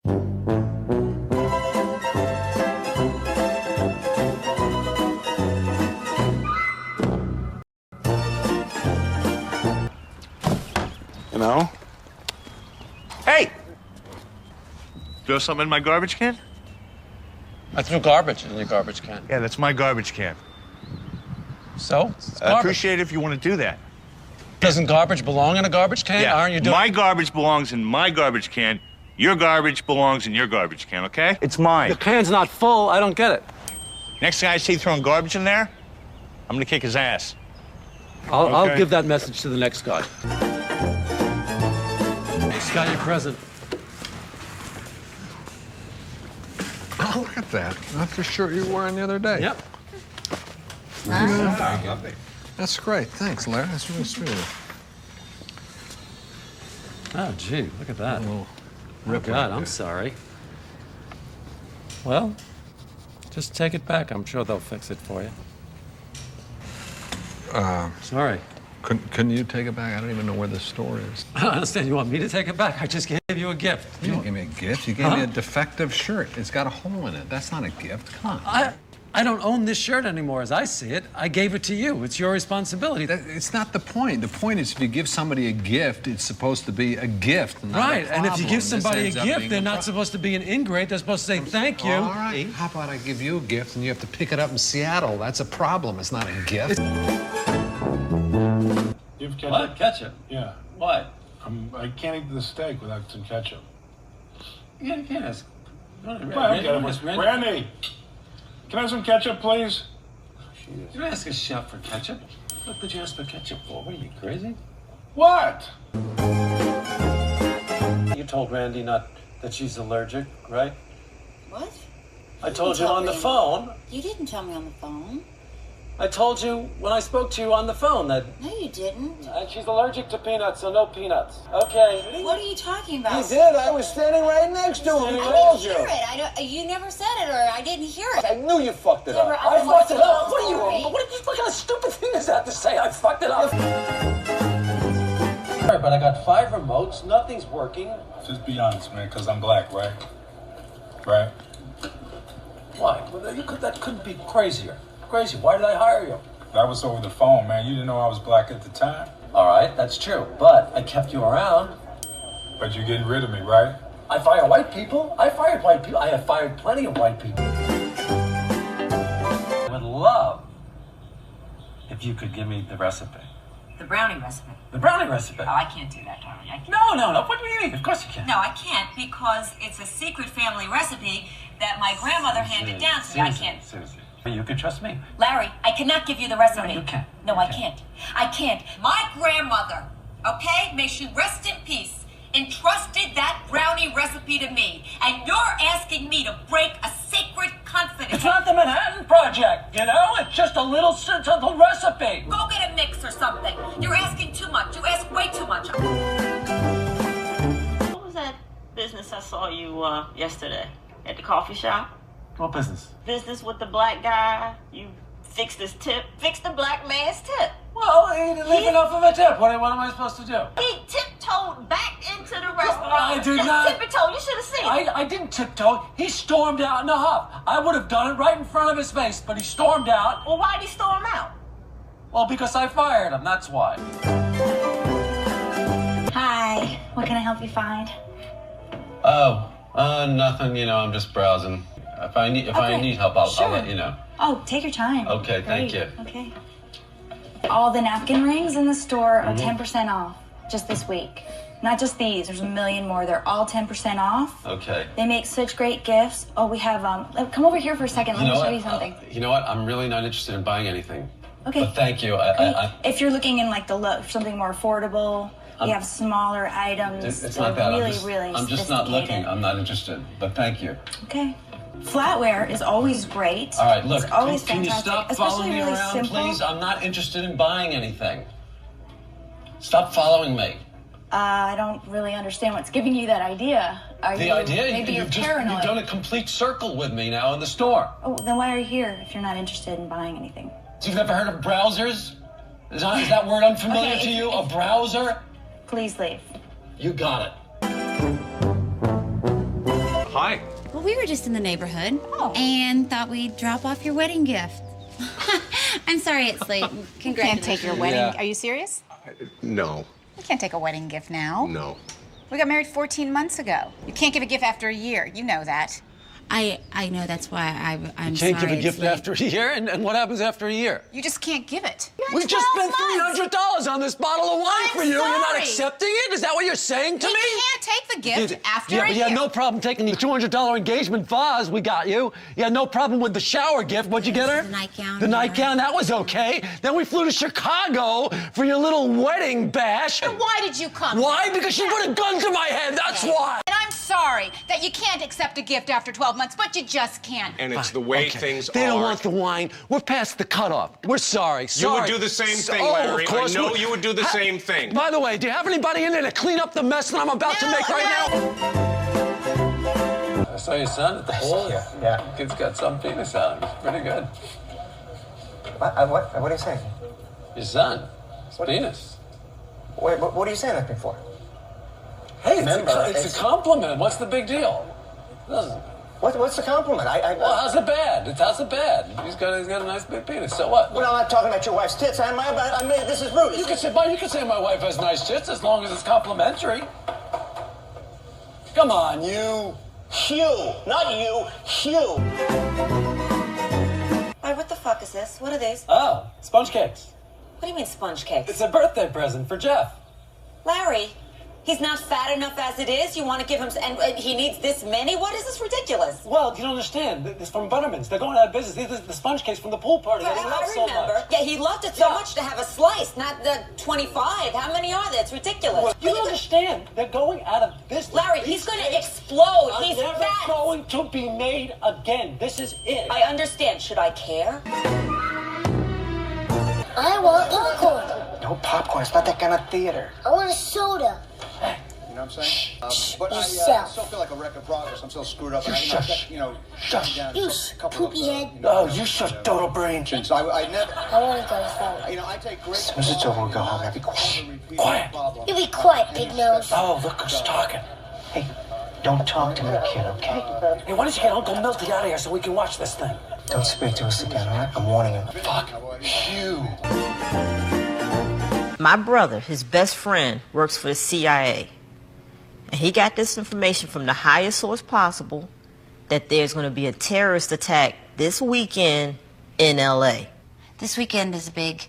You know? Hey! Throw something in my garbage can? I threw garbage in your garbage can. Yeah, that's my garbage can. So? It's I garbage. appreciate it if you want to do that. Doesn't garbage belong in a garbage can? Yeah, Aren't you doing... my garbage belongs in my garbage can. Your garbage belongs in your garbage can, okay? It's mine. The can's not full. I don't get it. Next guy I see throwing garbage in there, I'm gonna kick his ass. I'll give that message to the next guy. Hey, Scott, your present. Oh, look at that. That's the shirt you were wearing the other day. Yep. That's great. Thanks, Larry. That's really sweet of you. Oh, gee, look at that. Oh, God, I'm sorry. Well, just take it back. I'm sure they'll fix it for you. Sorry. Couldn't you take it back? I don't even know where this store is. I don't understand. You want me to take it back? I just gave you a gift. You didn't give me a gift. You gave me a defective shirt. It's got a hole in it. That's not a gift. Come on. I don't own this shirt anymore as I see it. I gave it to you. It's your responsibility. It's not the point. The point is if you give somebody a gift, it's supposed to be a gift, not Right, a problem. and if you give somebody a This ends up gift, being they're a not problem. supposed to be an ingrate. They're supposed to say thank you. All right. How about I give you a gift and you have to pick it up in Seattle? That's a problem. It's not a gift. You have ketchup? What? Ketchup? Yeah. Why? I can't eat the steak without some ketchup. Yeah, you can't ask. Randy, can I have some ketchup, please? You ask a chef for ketchup? What did you ask for ketchup for? What are you, crazy? What? You told Randy not that she's allergic, right? What? I told you on the phone. You didn't tell me on the phone. I told you when I spoke to you on the phone that No, you didn't. she's allergic to peanuts, so no peanuts. Okay. What are you talking about? He did. I was standing right next to him. He I called didn't you. hear it. You never said it, or I didn't hear it. I knew you fucked it up. Deborah, I fucked it up. What are you? Sorry. What kind of stupid thing is that to say? I fucked it up. Sorry, but I got 5 remotes. Nothing's working. Just be honest, man, because I'm black, right? Right? Why? Well, that couldn't be crazier. Crazy. Why did I hire you? That was over the phone, man. You didn't know I was black at the time. All right, that's true. But I kept you around. But you're getting rid of me, right? I fire white people. I fired white people. I have fired plenty of white people. I would love if you could give me the recipe. The brownie recipe. The brownie recipe. Oh, I can't do that, darling. I can't. No. What do you mean? Of course you can. No, I can't because it's a secret family recipe that my grandmother handed down to me. I can't. Seriously. You can trust me. Larry, I cannot give you the recipe. No, you can't. No, You I can't. can't. I can't. My grandmother, okay, may she rest in peace, entrusted that brownie recipe to me. And you're asking me to break a sacred confidence. It's not the Manhattan Project, you know? It's just a little simple recipe. Go get a mix or something. You're asking too much. You ask way too much. What was that business I saw you yesterday at the coffee shop? What business? Business with the black guy. You fixed his tip. Fixed the black man's tip. Well, he didn't leave enough of a tip. What am I supposed to do? He tiptoed back into the restaurant. I did Just not. Tiptoed. You should have seen it. I didn't tiptoe. He stormed out in a huff. I would have done it right in front of his face, but he stormed out. Well, why'd he storm out? Well, because I fired him. That's why. Hi, what can I help you find? Oh, nothing. You know, I'm just browsing. If I need help, I'll let you know. Oh, take your time. Okay, thank Great. you. Okay. All the napkin rings in the store are 10% off just this week. Not just these, there's a million more. They're all 10% off. Okay. They make such great gifts. Oh, we have, come over here for a second. Let me show you something. You know what? I'm really not interested in buying anything. Okay. But thank you. If you're looking in like something more affordable, we have smaller items. It's not that. Really, really I'm just not looking. sophisticated. I'm not interested. But thank you. Okay. Flatware is always great. All right, look. It's always Can you fantastic. stop Especially following me really around, simple. please? I'm not interested in buying anything. Stop following me. I don't really understand what's giving you that idea. Maybe you're paranoid. You've done a complete circle with me now in the store. Oh, then why are you here if you're not interested in buying anything? So you've never heard of browsers? Is that word unfamiliar to you? A browser? Please leave. You got it. Hi. Well, we were just in the neighborhood and thought we'd drop off your wedding gift. I'm sorry it's late. You can't take your wedding. Are you serious? No. You can't take a wedding gift now. No. We got married 14 months ago. You can't give a gift after a year. You know that. I know, that's why I'm You sorry. can't give a it's gift late. after a year? And what happens after a year? You just can't give it. We just spent $300 on this bottle of wine for you. You're not accepting it? Is that what you're saying to me? You can't take the gift after yeah, a but you year. had no problem taking the $200 engagement vase we got you. You had no problem with the shower gift. What'd you get her? The nightgown. The nightgown, that was okay. Then we flew to Chicago for your little wedding bash. And why did you come? Why? Because she put a gun to my head, that's why. And I'm sorry that you can't accept a gift after 12 months, but you just can't. And it's the way things They don't are. want the wine. We're past the cutoff. We're sorry. You would do the same thing, Larry. Of course. I know you would do the same thing. By the way, do you have anybody in there to clean up the mess that I'm about to make right now? I saw your son at the pool. Yeah. Kid's got some penis on him. He's pretty good. What are you saying? Your son. His penis. Wait, what are you saying that me for? Hey, it's a compliment. What's the big deal? Listen. What's the compliment? Well, how's it bad? How's it bad? He's got a nice big penis. So what? Well, I'm not talking about your wife's tits. I mean, this is rude. You can say my wife has nice tits as long as it's complimentary. Come on, you. Hugh, not you, Hugh. Why, what the fuck is this? What are these? Oh, sponge cakes. What do you mean sponge cakes? It's a birthday present for Jeff. Larry, he's not fat enough as it is. You want to give him, and he needs this many? What is this ridiculous? Well, you don't understand. It's from Butterman's. They're going out of business. These are the sponge cakes from the pool party that he loves so much. Yeah, he loved it so much to have a slice, not the 25. How many are there? It's ridiculous. Well, you don't understand. They're going out of business. Larry, he's going to explode. Are He's never fat. going to be made again. This is it. I understand. Should I care? I want popcorn. No popcorn. It's not that kind of theater. I want a soda. You know what I'm saying? But I still feel like a wreck of progress. I'm still screwed up. Shush. You poopy head. Oh, you shush, dodo brain. I never. I want to go home. You know, I take great. As soon as it's over, we'll go home. Now be quiet. Quiet. You be quiet, big nose. Oh, look who's talking. Hey, don't talk to the kid, okay? Hey, why don't you get Uncle Milty out of here so we can watch this thing? Don't speak to us again, all right? I'm warning you. Fuck you. My brother, his best friend, works for the CIA. And he got this information from the highest source possible that there's going to be a terrorist attack this weekend in L.A. This weekend is a big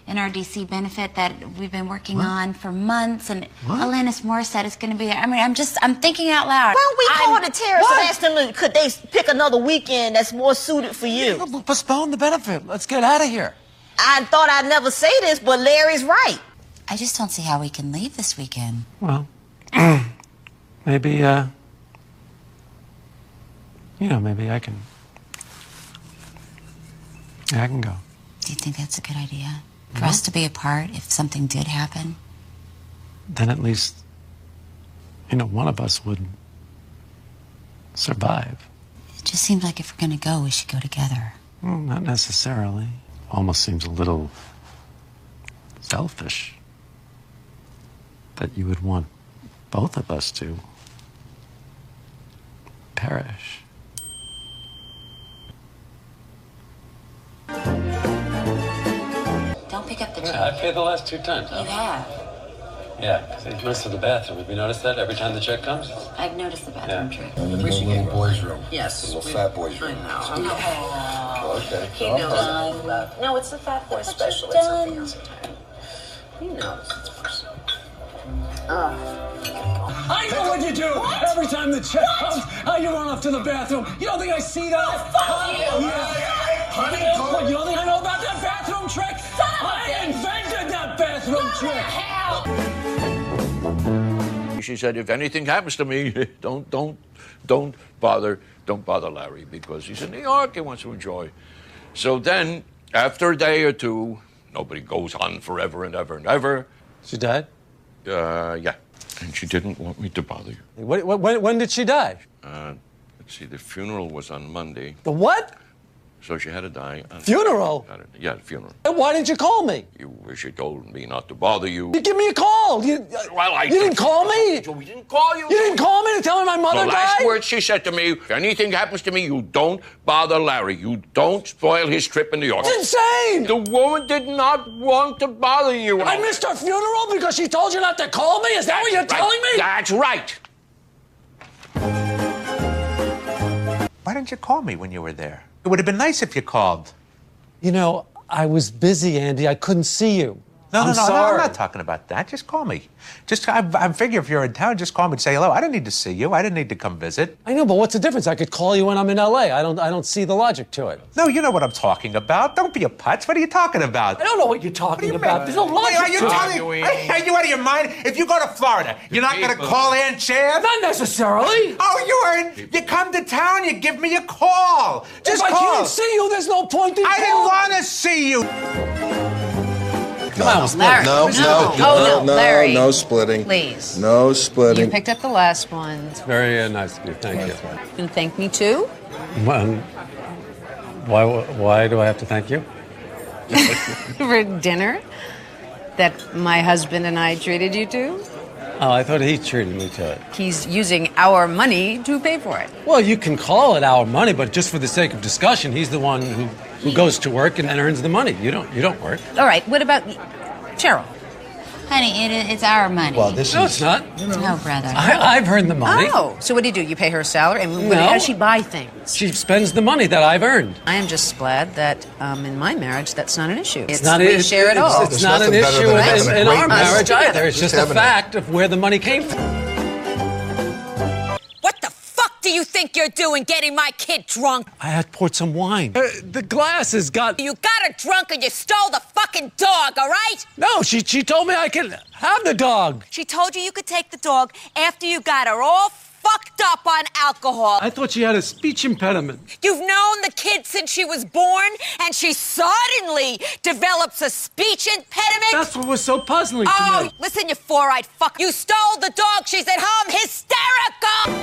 NRDC benefit that we've been working on for months, and Alanis Morissette is going to be there. I mean, I'm thinking out loud. Why don't we call the terrorists and ask them, could they pick another weekend that's more suited for you? We'll postpone the benefit. Let's get out of here. I thought I'd never say this, but Larry's right. I just don't see how we can leave this weekend. Well, maybe, maybe I can go. Do you think that's a good idea? For us to be apart if something did happen? Then at least, one of us would survive. It just seems like if we're going to go, we should go together. Well, not necessarily. Almost seems a little selfish that you would want both of us to perish. Don't pick up the check. Yeah, I paid the last 2 times. You have. Yeah, see, most of the bathroom. Have you noticed that every time the check comes? I've noticed the bathroom trick. I'm in the little boy's room. Yes. The little fat boy's room. I know. Okay. He knows. No, it's the fat boy special. It's something else. He knows. I know what you do. Every time the check comes, how you run off to the bathroom. You don't think I see that? Fuck you! What, you don't think I know about that bathroom trick? I invented that bathroom trick. She said, if anything happens to me, don't bother Larry, because he's in New York, he wants to enjoy. So then, after a day or two, nobody goes on forever and ever and ever. She died? Yeah. And she didn't want me to bother you. When did she die? Let's see, the funeral was on Monday. The what? So she had to die. Funeral? Yeah, funeral. And why didn't you call me? You wish you told me not to bother you. You give me a call. You didn't call me? We didn't call you. You didn't call me to tell me my mother died? The last words she said to me, if anything happens to me, you don't bother Larry. You don't spoil his trip in New York. It's insane! The woman did not want to bother you. I missed her funeral because she told you not to call me? Is that what you're telling me? That's right. Why didn't you call me when you were there? It would have been nice if you called. You know, I was busy, Andy. I couldn't see you. No, I'm I'm sorry. not talking about that. Just call me. I figure if you're in town, just call me and say hello. I didn't need to see you. I didn't need to come visit. I know, but what's the difference? I could call you when I'm in L.A. I don't see the logic to it. No, you know what I'm talking about. Don't be a putz. What are you talking about? I don't know what you're talking about. There's no logic Are you to it. are you out of your mind? If you go to Florida, you're not going to call Aunt Chan? Not necessarily. Oh, you come to town, you give me a call. Just if call. I can't see you, there's no point in I didn't calling. want to see you. Come on, Larry. No splitting. Please. No You splitting. picked up the last one. Very nice of you. Thank you. You can thank me too. Why do I have to thank you? For dinner that my husband and I treated you to. Oh, I thought he treated me to it. He's using our money to pay for it. Well, you can call it our money, but just for the sake of discussion, he's the one who goes to work and then earns the money. You don't work. All right, what about Cheryl? Honey, it's our money. No, it's not. No, brother. I've earned the money. Oh, so what do? You pay her a salary? And No. how does she buy things? She spends the money that I've earned. I am just glad that in my marriage that's not an issue. It's not. We share it all. It's not an issue in our marriage either. It's just a having fact of where the money came from. What the fuck do you think you're doing getting my kid drunk? I had poured some wine. The glass has got. You got her drunk and you stole the fucking dog, all right? No, she told me I could have the dog. She told you could take the dog after you got her all fucked up on alcohol. I thought she had a speech impediment. You've known the kid since she was born, and she suddenly develops a speech impediment? That's what was so puzzling to me. Listen, you four-eyed fuck. You stole the dog. She's at home hysterical.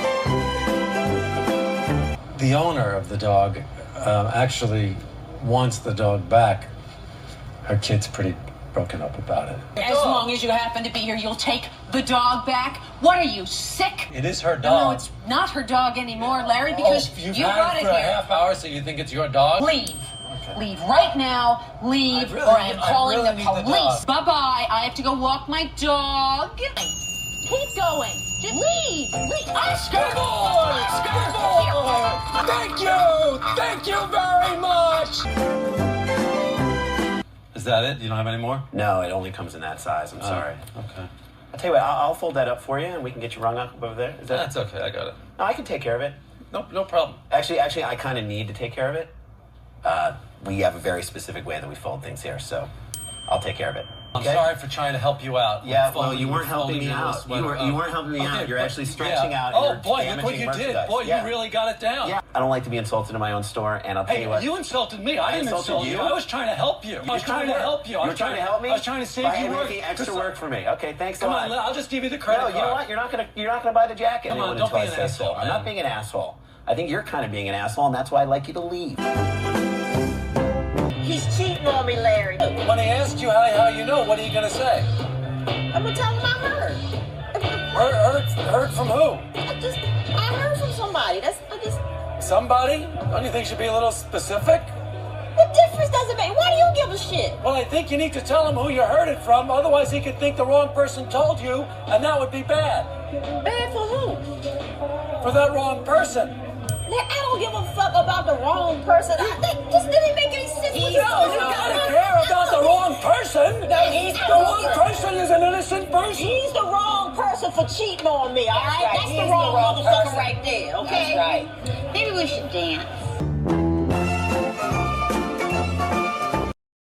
The owner of the dog actually wants the dog back. Her kid's pretty broken up about it. As long as you happen to be here, you'll take the dog back? What are you, sick? It is her No, dog. it's not her dog anymore, Larry, because you've you had brought it it for a here. half hour, so you think it's your dog? Leave. Leave right now. Leave, I or I'm really calling need the the police. dog. Bye-bye. I have to go walk my dog. Keep going. Just leave. I'm Skyboard! Skyboard! Thank you! Thank you very much! Is that it? You don't have any more? No, it only comes in that size. I'm sorry. Okay. I'll tell you what, I'll fold that up for you, and we can get you rung up over there. Is that? That's okay. I got it. No, I can take care of it. No problem. Actually, I kind of need to take care of it. We have a very specific way that we fold things here, so I'll take care of it. I'm sorry for trying to help you out. Yeah, well, you weren't helping me out. You weren't helping me out. You're actually stretching out. Oh, and you're boy, look what damaging you did. merchandise. Boy, Yeah. you really got it down. Yeah. I don't like to be insulted in my own store, and I'll tell Hey, you what. you insulted me. I didn't insulted insult you. I was trying to help you. I was trying to help you. You were trying to help me? I was trying to save By you work. making extra work for me. Okay, thanks a Come lot. on, I'll just give you the credit No, you know card. what? You're not gonna buy the jacket. Come on, until don't be I an say so. asshole, I'm man. not being an asshole. I think you're kind of being an asshole, and that's why I'd like you to leave. He's cheating on me, Larry. When he asked you how you know, what are you gonna say? I'm gonna tell him I heard. Heard from who? I heard from somebody. Somebody? Don't you think you should be a little specific? What difference does it make? Why do you give a shit? Well, I think you need to tell him who you heard it from, otherwise he could think the wrong person told you, and that would be bad. Bad for who? For that wrong person. I don't give a fuck about the wrong person. This didn't make any sense. No, you gotta care about the wrong person. The wrong person is an innocent person. He's the wrong person for cheating on me, all right? That's the wrong motherfucker right there, okay? That's right. Maybe we should dance.